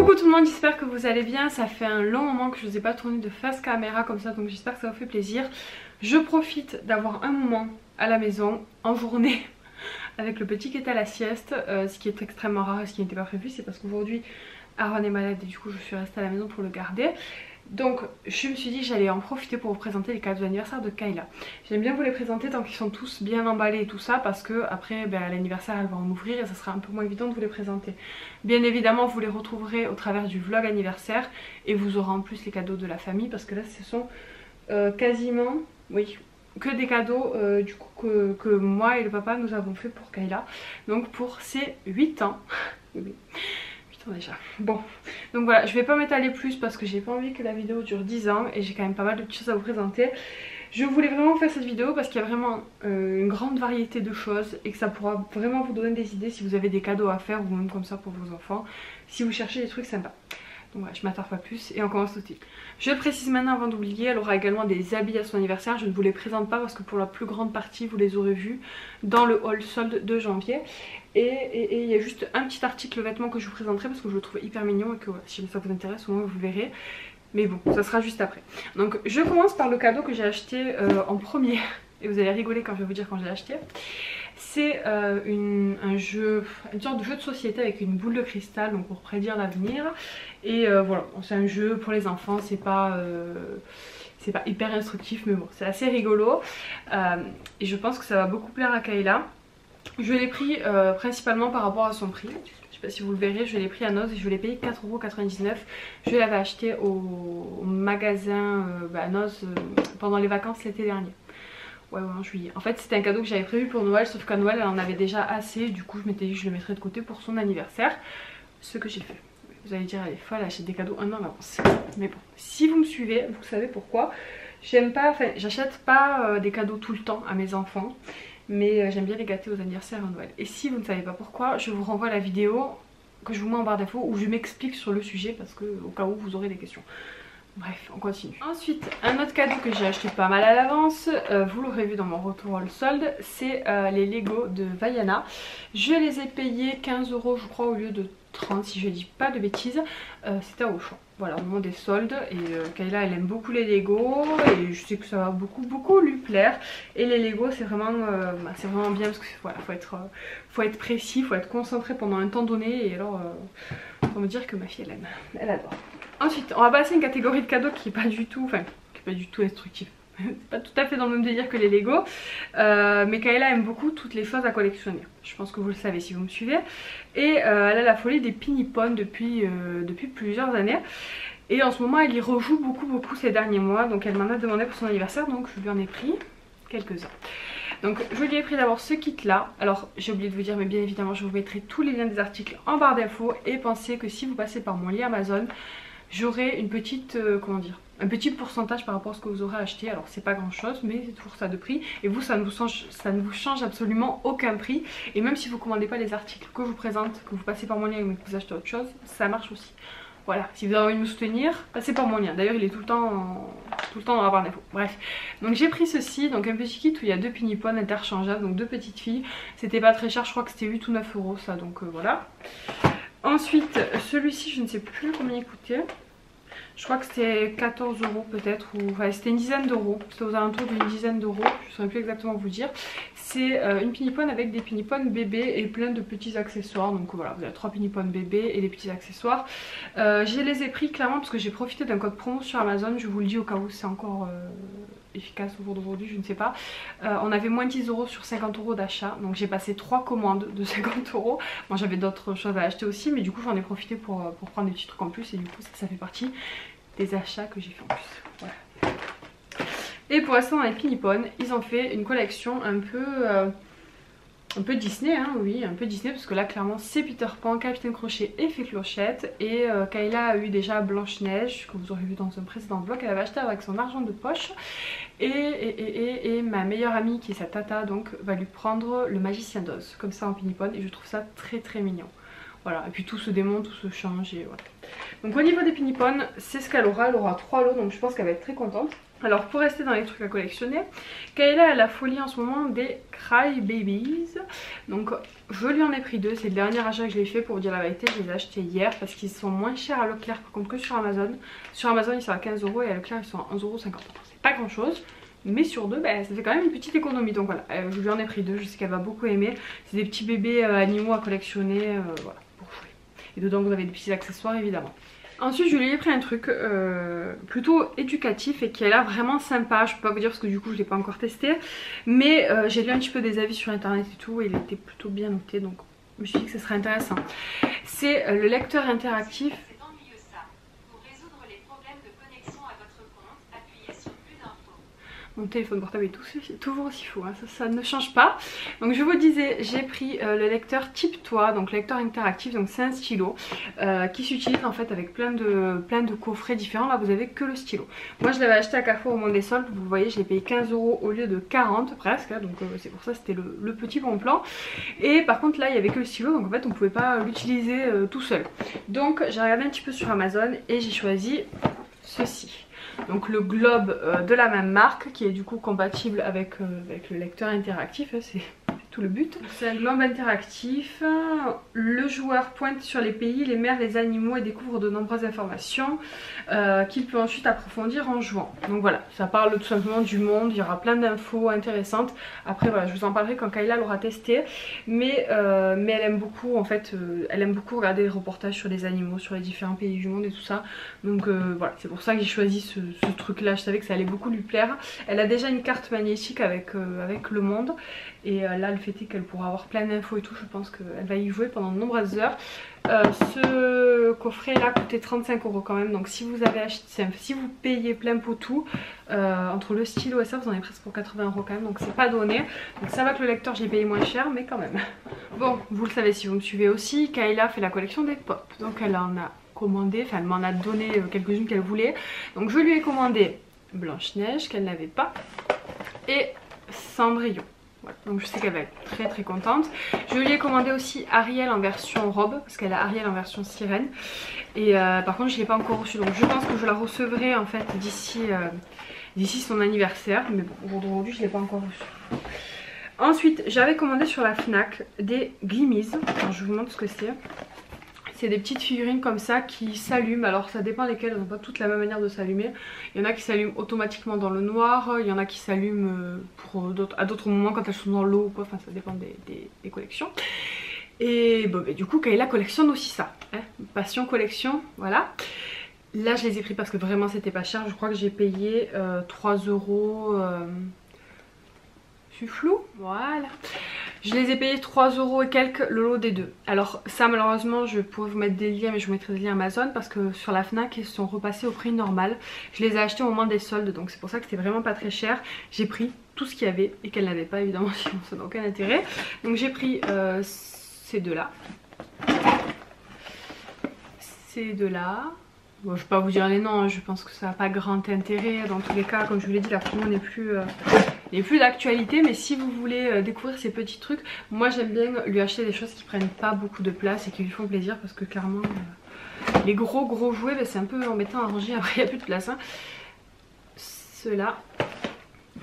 Coucou tout le monde, j'espère que vous allez bien. Ça fait un long moment que je ne vous ai pas tourné de face caméra comme ça, donc j'espère que ça vous fait plaisir. Je profite d'avoir un moment à la maison en journée avec le petit qui est à la sieste, ce qui est extrêmement rare et ce qui n'était pas prévu. C'est parce qu'aujourd'hui Aaron est malade et du coup je suis restée à la maison pour le garder. Donc je me suis dit que j'allais en profiter pour vous présenter les cadeaux d'anniversaire de Kayla. J'aime bien vous les présenter tant qu'ils sont tous bien emballés et tout ça, parce que après à l'anniversaire elle va en ouvrir et ça sera un peu moins évident de vous les présenter. Bien évidemment vous les retrouverez au travers du vlog anniversaire et vous aurez en plus les cadeaux de la famille, parce que là ce sont quasiment, oui, que des cadeaux du coup que moi et le papa nous avons fait pour Kayla. Donc pour ses 8 ans. Oui. Déjà. Bon, donc voilà, je vais pas m'étaler plus parce que j'ai pas envie que la vidéo dure 10 ans et j'ai quand même pas mal de petites choses à vous présenter. Je voulais vraiment faire cette vidéo parce qu'il y a vraiment une grande variété de choses et que ça pourra vraiment vous donner des idées si vous avez des cadeaux à faire ou même comme ça pour vos enfants, si vous cherchez des trucs sympas. Donc voilà, je m'attarde pas plus et on commence tout de suite. Je précise maintenant avant d'oublier, elle aura également des habits à son anniversaire. Je ne vous les présente pas parce que pour la plus grande partie vous les aurez vus dans le haul solde de janvier. Et il y a juste un petit article vêtements que je vous présenterai parce que je le trouve hyper mignon et que voilà, si ça vous intéresse au moins vous verrez. Mais bon, ça sera juste après. Donc je commence par le cadeau que j'ai acheté en premier. Et vous allez rigoler quand je vais vous dire quand je l'ai acheté. C'est une sorte de jeu de société avec une boule de cristal, donc pour prédire l'avenir. Et voilà, c'est un jeu pour les enfants, c'est pas hyper instructif, mais bon, c'est assez rigolo. Et je pense que ça va beaucoup plaire à Kayla. Je l'ai pris principalement par rapport à son prix. Je sais pas si vous le verrez, je l'ai pris à Noz et je l'ai payé 4,99 €. Je l'avais acheté au magasin Noz pendant les vacances l'été dernier. Ouais, en juillet. En fait c'était un cadeau que j'avais prévu pour Noël, sauf qu'à Noël elle en avait déjà assez. Du coup je m'étais dit que je le mettrais de côté pour son anniversaire. Ce que j'ai fait. Vous allez dire elle est folle, elle achète des cadeaux un an en avance. Mais bon, si vous me suivez, vous savez pourquoi. J'achète pas des cadeaux tout le temps à mes enfants, mais j'aime bien les gâter aux anniversaires à Noël. Et si vous ne savez pas pourquoi, je vous renvoie à la vidéo que je vous mets en barre d'infos où je m'explique sur le sujet, parce que au cas où vous aurez des questions. Bref, on continue. Ensuite, un autre cadeau que j'ai acheté pas mal à l'avance, vous l'aurez vu dans mon retour au solde, c'est les Lego de Vaiana. Je les ai payés 15 € je crois au lieu de 30 si je dis pas de bêtises. C'était à Auchan. Voilà, au moment des soldes. Et Kayla elle aime beaucoup les Lego et je sais que ça va beaucoup lui plaire. Et les Lego c'est vraiment bien parce que voilà, faut être précis, faut être concentré pendant un temps donné. Et alors, faut me dire que ma fille elle aime, elle adore. Ensuite, on va passer à une catégorie de cadeaux qui est pas du tout, instructive. C'est pas tout à fait dans le même délire que les Lego. Mais Kayla aime beaucoup toutes les choses à collectionner. Je pense que vous le savez si vous me suivez. Et elle a la folie des Pinipon depuis plusieurs années. Et en ce moment elle y rejoue beaucoup ces derniers mois. Donc elle m'en a demandé pour son anniversaire, donc je lui en ai pris quelques-uns. Donc je lui ai pris d'abord ce kit là. Alors j'ai oublié de vous dire, mais bien évidemment je vous mettrai tous les liens des articles en barre d'infos. Et pensez que si vous passez par mon lien Amazon, j'aurai une petite, un petit pourcentage par rapport à ce que vous aurez acheté. Alors c'est pas grand chose, mais c'est toujours ça de prix. Et vous ça ne vous change absolument aucun prix. Et même si vous commandez pas les articles que je vous présente, que vous passez par mon lien et que vous achetez autre chose, ça marche aussi. Voilà, si vous avez envie de me soutenir, passez par mon lien. D'ailleurs il est tout le temps dans la barre d'infos. Bref, donc j'ai pris ceci, donc un petit kit où il y a deux Pinipon interchangeables, donc deux petites filles. C'était pas très cher, je crois que c'était 8 ou 9 € ça, donc voilà. Ensuite celui-ci je ne sais plus combien il coûtait. Je crois que c'était 14 € peut-être, ou enfin, c'était une dizaine d'euros. C'était aux alentours d'une dizaine d'euros, je ne saurais plus exactement vous dire. C'est une Pinipon avec des Pinipon bébés et plein de petits accessoires. Donc voilà, vous avez 3 Pinipon bébés et des petits accessoires. Je les ai pris clairement parce que j'ai profité d'un code promo sur Amazon. Je vous le dis au cas où c'est encore efficace au jour d'aujourd'hui, je ne sais pas. On avait moins 10 € sur 50 € d'achat. Donc j'ai passé 3 commandes de 50 €. Bon, j'avais d'autres choses à acheter aussi, mais du coup j'en ai profité pour prendre des petits trucs en plus. Et du coup ça fait partie des achats que j'ai fait en plus. Voilà. Et pour rester dans les Pinipon, ils ont fait une collection un peu Disney, hein, oui, un peu Disney, parce que là clairement c'est Peter Pan, Capitaine Crochet et Fée Clochette. Et Kayla a eu déjà Blanche-Neige, que vous aurez vu dans un précédent vlog, qu'elle avait acheté avec son argent de poche. Et ma meilleure amie qui est sa tata donc va lui prendre le Magicien d'Oz, comme ça en Pinipon, et je trouve ça très mignon. Voilà, et puis tout se démonte, tout se change et voilà. Donc au niveau des Pinipon, c'est ce qu'elle aura 3 lots, donc je pense qu'elle va être très contente. Alors pour rester dans les trucs à collectionner, Kayla a la folie en ce moment des Cry Babies. Donc je lui en ai pris 2, c'est le dernier achat que je l'ai fait, pour vous dire la vérité. Je les ai achetés hier parce qu'ils sont moins chers à Leclerc par contre que sur Amazon. Sur Amazon ils sont à 15 € et à Leclerc ils sont à 11,50 €. C'est pas grand chose, mais sur 2 bah, ça fait quand même une petite économie. Donc voilà, je lui en ai pris 2, je sais qu'elle va beaucoup aimer. C'est des petits bébés animaux à collectionner, voilà, pour jouer. Et dedans vous avez des petits accessoires évidemment. Ensuite je lui ai pris un truc plutôt éducatif et qui a l'air vraiment sympa. Je peux pas vous dire parce que du coup je l'ai pas encore testé. Mais j'ai lu un petit peu des avis sur internet et tout et il était plutôt bien noté. Donc je me suis dit que ce serait intéressant. C'est le lecteur interactif. Mon téléphone portable est toujours aussi fou, hein, ça ne change pas. Donc je vous disais, j'ai pris le lecteur Type Toi, donc lecteur interactif, donc c'est un stylo qui s'utilise en fait avec plein de coffrets différents. Là vous avez que le stylo. Moi je l'avais acheté à Carrefour au moment des soldes, vous voyez je l'ai payé 15 € au lieu de 40 presque, hein, donc c'est pour ça c'était le petit bon plan. Et par contre là il n'y avait que le stylo, donc en fait on ne pouvait pas l'utiliser tout seul. Donc j'ai regardé un petit peu sur Amazon et j'ai choisi ceci. Donc le globe de la même marque qui est du coup compatible avec le lecteur interactif, c'est tout le but. C'est un globe interactif, le joueur pointe sur les pays, les mers, les animaux et découvre de nombreuses informations qu'il peut ensuite approfondir en jouant. Donc voilà, ça parle tout simplement du monde, il y aura plein d'infos intéressantes. Après voilà, je vous en parlerai quand Kayla l'aura testé, mais elle aime beaucoup en fait, elle aime beaucoup regarder les reportages sur les animaux, sur les différents pays du monde et tout ça. Donc voilà, c'est pour ça que j'ai choisi ce truc là, je savais que ça allait beaucoup lui plaire. Elle a déjà une carte magnétique avec le monde. Et là le fait est qu'elle pourra avoir plein d'infos et tout, je pense qu'elle va y jouer pendant de nombreuses heures. Ce coffret là coûtait 35 € quand même, donc si vous avez acheté, si vous payez plein pot tout, entre le stylo et ça vous en avez presque pour 80 € quand même, donc c'est pas donné. Donc ça va que le lecteur j'ai payé moins cher mais quand même. Bon, vous le savez si vous me suivez aussi, Kayla fait la collection des pop, donc elle en a commandé, enfin elle m'en a donné quelques-unes qu'elle voulait. Donc je lui ai commandé Blanche-Neige qu'elle n'avait pas et Cendrillon. Voilà, donc je sais qu'elle va être très contente. Je lui ai commandé aussi Ariel en version robe, parce qu'elle a Ariel en version sirène. Et par contre je ne l'ai pas encore reçue, donc je pense que je la recevrai en fait d'ici son anniversaire. Mais bon, aujourd'hui je ne l'ai pas encore reçue. Ensuite j'avais commandé sur la Fnac des Glimmies. Alors je vous montre ce que c'est. C'est des petites figurines comme ça qui s'allument. Alors ça dépend lesquelles, elles n'ont pas toutes la même manière de s'allumer. Il y en a qui s'allument automatiquement dans le noir, il y en a qui s'allument à d'autres moments quand elles sont dans l'eau ou quoi, enfin ça dépend des collections. Et bon, du coup Kayla collectionne aussi ça, hein. Passion collection, voilà. Là je les ai pris parce que vraiment c'était pas cher, je crois que j'ai payé 3 €. Je suis floue, voilà. Je les ai payés 3 € et quelques le lot des deux. Alors ça malheureusement je pourrais vous mettre des liens, mais je vous mettrai des liens Amazon parce que sur la Fnac ils sont repassés au prix normal. Je les ai achetés au moment des soldes, donc c'est pour ça que c'était vraiment pas très cher. J'ai pris tout ce qu'il y avait et qu'elle n'avait pas évidemment, sinon ça n'a aucun intérêt. Donc j'ai pris ces deux là. Ces deux là. Bon, je vais pas vous dire les noms, hein, je pense que ça n'a pas grand intérêt. Dans tous les cas, comme je vous l'ai dit, la promo n'est plus d'actualité. Mais si vous voulez découvrir ces petits trucs, moi j'aime bien lui acheter des choses qui prennent pas beaucoup de place et qui lui font plaisir. Parce que clairement, les gros jouets, bah, c'est un peu embêtant à ranger, après il n'y a plus de place. Hein. Ceux-là,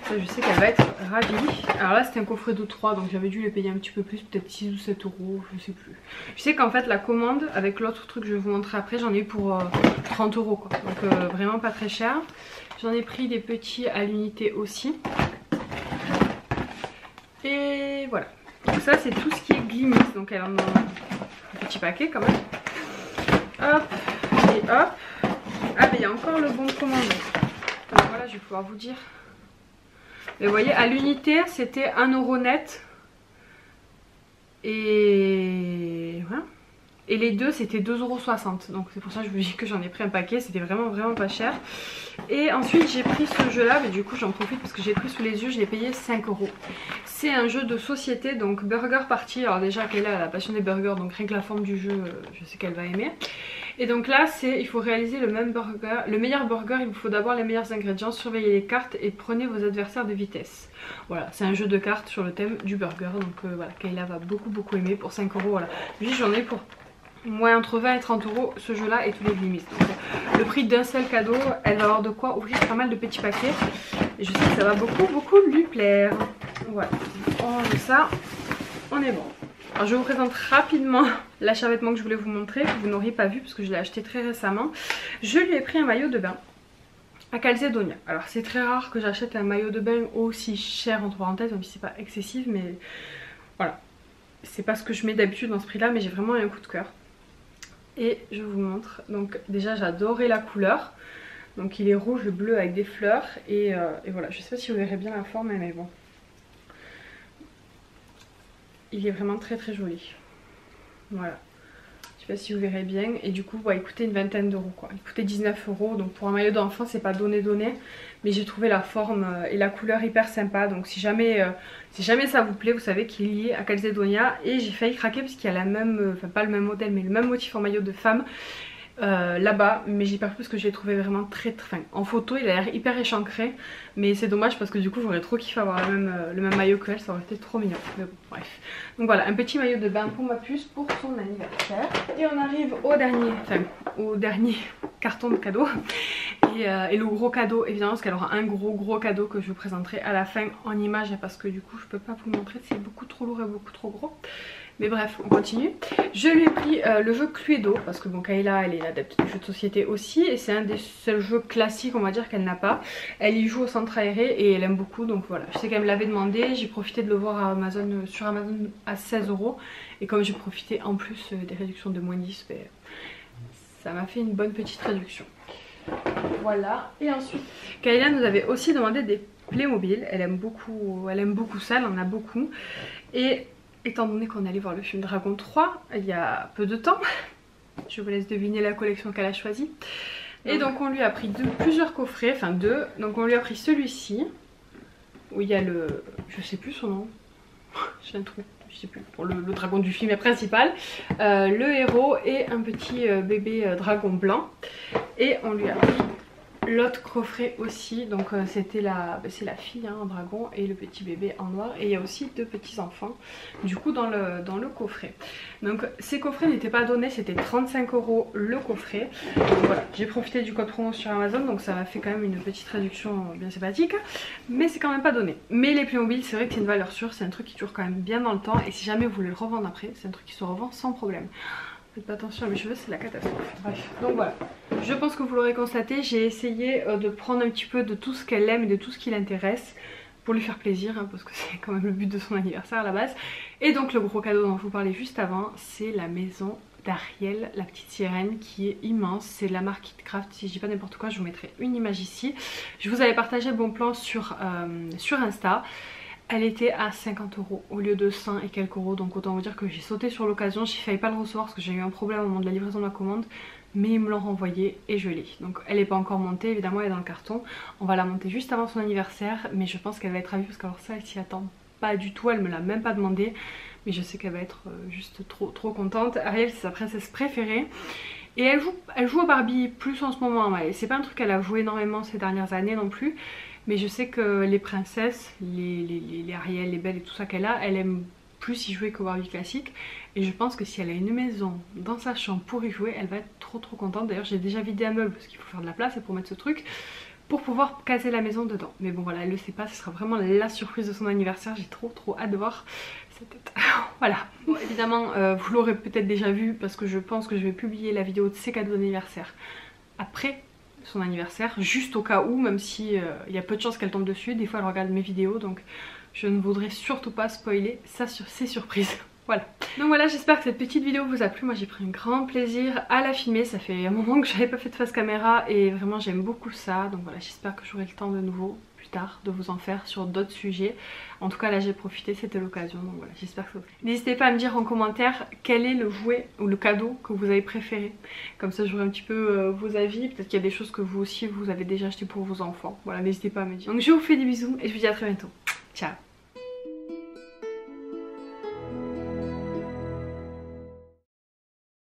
ça je sais qu'elle va être ravie. Alors là c'était un coffret de 3, donc j'avais dû les payer un petit peu plus, peut-être 6 ou 7 €, je sais plus. Je sais qu'en fait la commande avec l'autre truc que je vais vous montrer après, j'en ai eu pour 30 € quoi. Donc vraiment pas très cher. J'en ai pris des petits à l'unité aussi. Et voilà. Donc ça c'est tout ce qui est Glimmies, donc elle en a un petit paquet quand même. Hop et hop. Ah mais il y a encore le bon de commande. Donc voilà, je vais pouvoir vous dire. Mais vous voyez, à l'unité, c'était 1 € net. Et voilà. Et les deux, c'était 2,60 €. Donc c'est pour ça que je vous dis que j'en ai pris un paquet. C'était vraiment pas cher. Et ensuite, j'ai pris ce jeu-là. Mais du coup, j'en profite parce que j'ai pris sous les yeux. Je l'ai payé 5 €. C'est un jeu de société, donc Burger Party. Alors déjà, Kayla a la passion des burgers. Donc rien que la forme du jeu, je sais qu'elle va aimer. Et donc là, il faut réaliser le même burger, le meilleur burger. Il vous faut d'abord les meilleurs ingrédients, surveillez les cartes et prenez vos adversaires de vitesse. Voilà, c'est un jeu de cartes sur le thème du burger. Donc voilà, Kayla va beaucoup aimer pour 5 €. Voilà, lui j'en ai pour moins entre 20 et 30 euros ce jeu là et tous les Glimis. Donc le prix d'un seul cadeau, elle va avoir de quoi ouvrir pas mal de petits paquets. Et je sais que ça va beaucoup lui plaire. Voilà, on range ça, on est bon. Alors je vous présente rapidement l'achat vêtements que je voulais vous montrer, que vous n'auriez pas vu parce que je l'ai acheté très récemment. Je lui ai pris un maillot de bain à Calzedonia. Alors c'est très rare que j'achète un maillot de bain aussi cher entre parenthèses, même si c'est pas excessif, mais voilà. C'est pas ce que je mets d'habitude dans ce prix là, mais j'ai vraiment eu un coup de cœur. Et je vous montre, donc déjà j'adorais la couleur. Donc il est rouge et bleu avec des fleurs et voilà, je sais pas si vous verrez bien la forme mais bon. Il est vraiment très joli. Voilà. Je sais pas si vous verrez bien. Et du coup, il coûtait une vingtaine d'euros quoi. Il coûtait 19 euros. Donc pour un maillot d'enfant, c'est pas donné. Mais j'ai trouvé la forme et la couleur hyper sympa. Donc si jamais ça vous plaît, vous savez qu'il y est à Calzedonia. Et j'ai failli craquer parce qu'il y a la même, enfin pas le même modèle, mais le même motif en maillot de femme. Là-bas, mais j'ai pas pris parce que je l'ai trouvé vraiment très en photo il a l'air hyper échancré, mais c'est dommage parce que du coup j'aurais trop kiffé avoir le même maillot qu'elle, ça aurait été trop mignon, mais bon bref. Donc voilà, un petit maillot de bain pour ma puce pour son anniversaire. Et on arrive au dernier carton de cadeau et le gros cadeau évidemment, parce qu'elle aura un gros cadeau que je vous présenterai à la fin en image parce que du coup je peux pas vous le montrer, c'est beaucoup trop lourd et beaucoup trop gros. Mais bref, on continue. Je lui ai pris le jeu Cluedo parce que bon, Kayla elle est adepte du jeu de société aussi et c'est un des seuls jeux classiques on va dire qu'elle n'a pas. Elle y joue au centre aéré et elle aime beaucoup, donc voilà. Je sais qu'elle me l'avait demandé, j'ai profité de le voir à Amazon, sur Amazon à 16 euros et comme j'ai profité en plus des réductions de moins 10, ben, ça m'a fait une bonne petite réduction. Voilà, et ensuite Kayla nous avait aussi demandé des Playmobil, elle aime beaucoup ça, elle en a beaucoup. Et étant donné qu'on allait voir le film Dragon 3 il y a peu de temps, je vous laisse deviner la collection qu'elle a choisie. Et donc on lui a pris plusieurs coffrets, enfin deux. Donc on lui a pris celui-ci, où il y a le... je sais plus son nom, j'ai un trou, je sais plus, pour le dragon du film principal, le héros et un petit bébé dragon blanc. Et on lui a pris l'autre coffret aussi, donc c'était c'est la fille hein, en dragon et le petit bébé en noir, et il y a aussi deux petits enfants du coup dans le coffret. Donc ces coffrets n'étaient pas donnés, c'était 35 euros le coffret. Donc voilà, j'ai profité du code promo sur Amazon, donc ça m'a fait quand même une petite réduction bien sympathique, mais c'est quand même pas donné. Mais les Playmobil, c'est vrai que c'est une valeur sûre, c'est un truc qui dure quand même bien dans le temps, et si jamais vous voulez le revendre après, c'est un truc qui se revend sans problème. Faites pas attention à mes cheveux, c'est la catastrophe. Bref, donc voilà. Je pense que vous l'aurez constaté, j'ai essayé de prendre un petit peu de tout ce qu'elle aime et de tout ce qui l'intéresse pour lui faire plaisir, hein, parce que c'est quand même le but de son anniversaire à la base. Et donc le gros cadeau dont je vous parlais juste avant, c'est la maison d'Ariel, la petite sirène, qui est immense. C'est de la marque KitKraft, si je dis pas n'importe quoi, je vous mettrai une image ici. Je vous avais partagé le bon plan sur Insta. Elle était à 50 euros au lieu de 100 et quelques euros, donc autant vous dire que j'ai sauté sur l'occasion. J'ai failli pas le recevoir parce que j'ai eu un problème au moment de la livraison de la commande, mais ils me l'ont renvoyé et je l'ai. Donc elle n'est pas encore montée, évidemment elle est dans le carton. On va la monter juste avant son anniversaire, mais je pense qu'elle va être ravie parce qu'alors ça elle s'y attend pas du tout, elle me l'a même pas demandé, mais je sais qu'elle va être juste trop contente. Ariel c'est sa princesse préférée. Et elle joue au Barbie plus en ce moment, ouais. C'est pas un truc qu'elle a joué énormément ces dernières années non plus. Mais je sais que les princesses, les Ariel, les Belles et tout ça qu'elle a, elle aime plus y jouer qu'au Barbie classique. Et je pense que si elle a une maison dans sa chambre pour y jouer, elle va être trop contente. D'ailleurs j'ai déjà vidé un meuble parce qu'il faut faire de la place et pour mettre ce truc, pour pouvoir caser la maison dedans. Mais bon voilà, elle le sait pas, ce sera vraiment la surprise de son anniversaire. J'ai trop hâte de voir cette tête. Voilà. Bon, évidemment vous l'aurez peut-être déjà vu parce que je pense que je vais publier la vidéo de ses cadeaux d'anniversaire après son anniversaire, juste au cas où, même si il y a peu de chances qu'elle tombe dessus. Des fois elle regarde mes vidéos, donc je ne voudrais surtout pas spoiler ça sur ses surprises. Voilà. Donc voilà, j'espère que cette petite vidéo vous a plu. Moi j'ai pris un grand plaisir à la filmer. Ça fait un moment que j'avais pas fait de face caméra et vraiment j'aime beaucoup ça. Donc voilà, j'espère que j'aurai le temps de nouveau plus tard de vous en faire sur d'autres sujets. En tout cas là j'ai profité, c'était l'occasion. Donc voilà, j'espère que ça vous plaît. N'hésitez pas à me dire en commentaire quel est le jouet ou le cadeau que vous avez préféré. Comme ça j'aurai un petit peu vos avis. Peut-être qu'il y a des choses que vous aussi vous avez déjà acheté pour vos enfants. Voilà, n'hésitez pas à me dire. Donc je vous fais des bisous et je vous dis à très bientôt. Ciao.